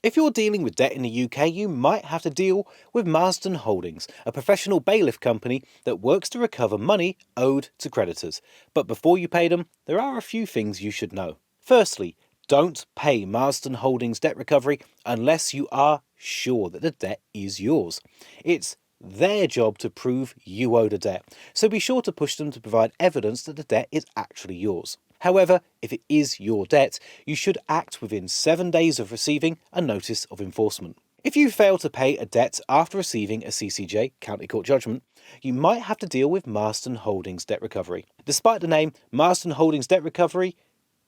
If you're dealing with debt in the UK, you might have to deal with Marston Holdings, a professional bailiff company that works to recover money owed to creditors. But before you pay them, there are a few things you should know. Firstly, don't pay Marston Holdings debt recovery unless you are sure that the debt is yours. It's their job to prove you owe the debt, so be sure to push them to provide evidence that the debt is actually yours. However, if it is your debt, you should act within 7 days of receiving a notice of enforcement. If you fail to pay a debt after receiving a CCJ, County Court judgment, you might have to deal with Marston Holdings debt recovery. Despite the name Marston Holdings debt recovery,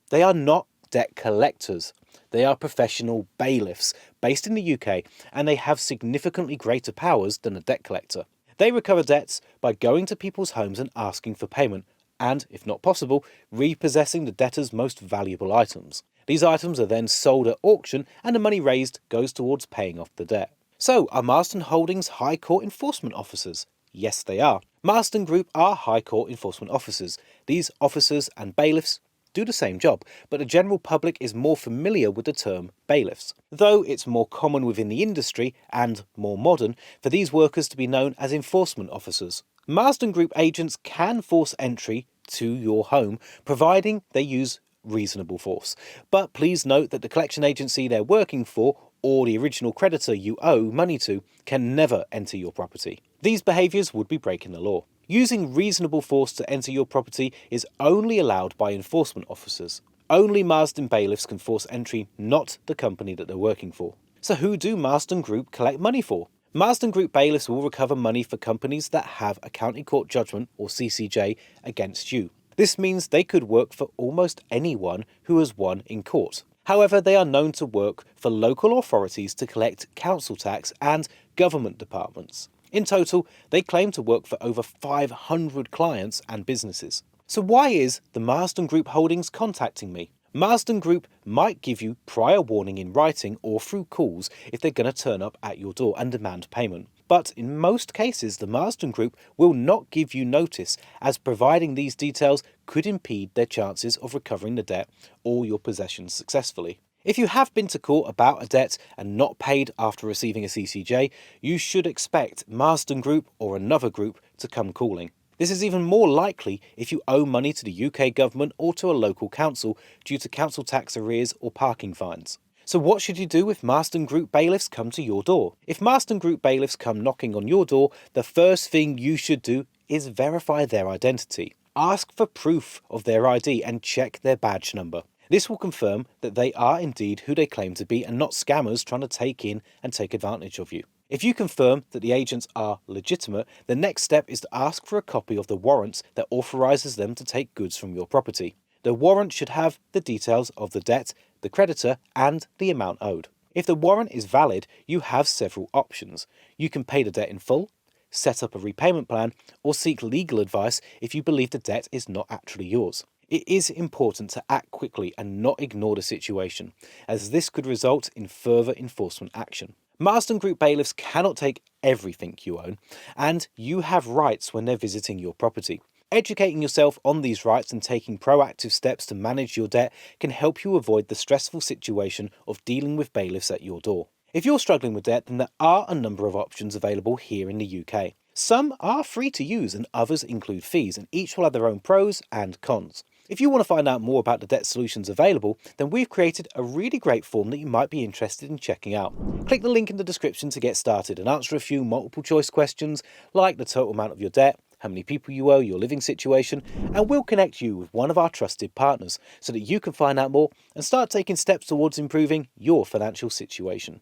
they are not debt collectors. They are professional bailiffs based in the UK, and they have significantly greater powers than a debt collector. They recover debts by going to people's homes and asking for payment, and, if not possible, repossessing the debtor's most valuable items. These items are then sold at auction, and the money raised goes towards paying off the debt. So, are Marston Holdings High Court enforcement officers? Yes, they are. Marston Group are High Court enforcement officers. These officers and bailiffs do the same job, but the general public is more familiar with the term bailiffs, though it's more common within the industry and more modern for these workers to be known as enforcement officers. Marston Group agents can force entry to your home, providing they use reasonable force. But please note that the collection agency they're working for, or the original creditor you owe money to, can never enter your property. These behaviours would be breaking the law. Using reasonable force to enter your property is only allowed by enforcement officers. Only Marston bailiffs can force entry, not the company that they're working for. So who do Marston Group collect money for? Marston Group bailiffs will recover money for companies that have a County Court judgment, or CCJ, against you. This means they could work for almost anyone who has won in court. However, they are known to work for local authorities to collect council tax and government departments. In total, they claim to work for over 500 clients and businesses. So why is the Marston Group Holdings contacting me? Marston Group might give you prior warning in writing or through calls if they're going to turn up at your door and demand payment. But in most cases, the Marston Group will not give you notice, as providing these details could impede their chances of recovering the debt or your possessions successfully. If you have been to court about a debt and not paid after receiving a CCJ, you should expect Marston Group or another group to come calling. This is even more likely if you owe money to the UK government or to a local council due to council tax arrears or parking fines. So what should you do if Marston Group bailiffs come to your door? If Marston Group bailiffs come knocking on your door, the first thing you should do is verify their identity. Ask for proof of their ID and check their badge number. This will confirm that they are indeed who they claim to be and not scammers trying to take in and take advantage of you. If you confirm that the agents are legitimate, the next step is to ask for a copy of the warrant that authorises them to take goods from your property. The warrant should have the details of the debt, the creditor, and the amount owed. If the warrant is valid, you have several options. You can pay the debt in full, set up a repayment plan, or seek legal advice if you believe the debt is not actually yours. It is important to act quickly and not ignore the situation, as this could result in further enforcement action. Marston Group bailiffs cannot take everything you own, and you have rights when they're visiting your property. Educating yourself on these rights and taking proactive steps to manage your debt can help you avoid the stressful situation of dealing with bailiffs at your door. If you're struggling with debt, then there are a number of options available here in the UK. Some are free to use and others include fees, and each will have their own pros and cons. If you want to find out more about the debt solutions available, then we've created a really great form that you might be interested in checking out. Click the link in the description to get started and answer a few multiple choice questions like the total amount of your debt, how many people you owe, your living situation, and we'll connect you with one of our trusted partners so that you can find out more and start taking steps towards improving your financial situation.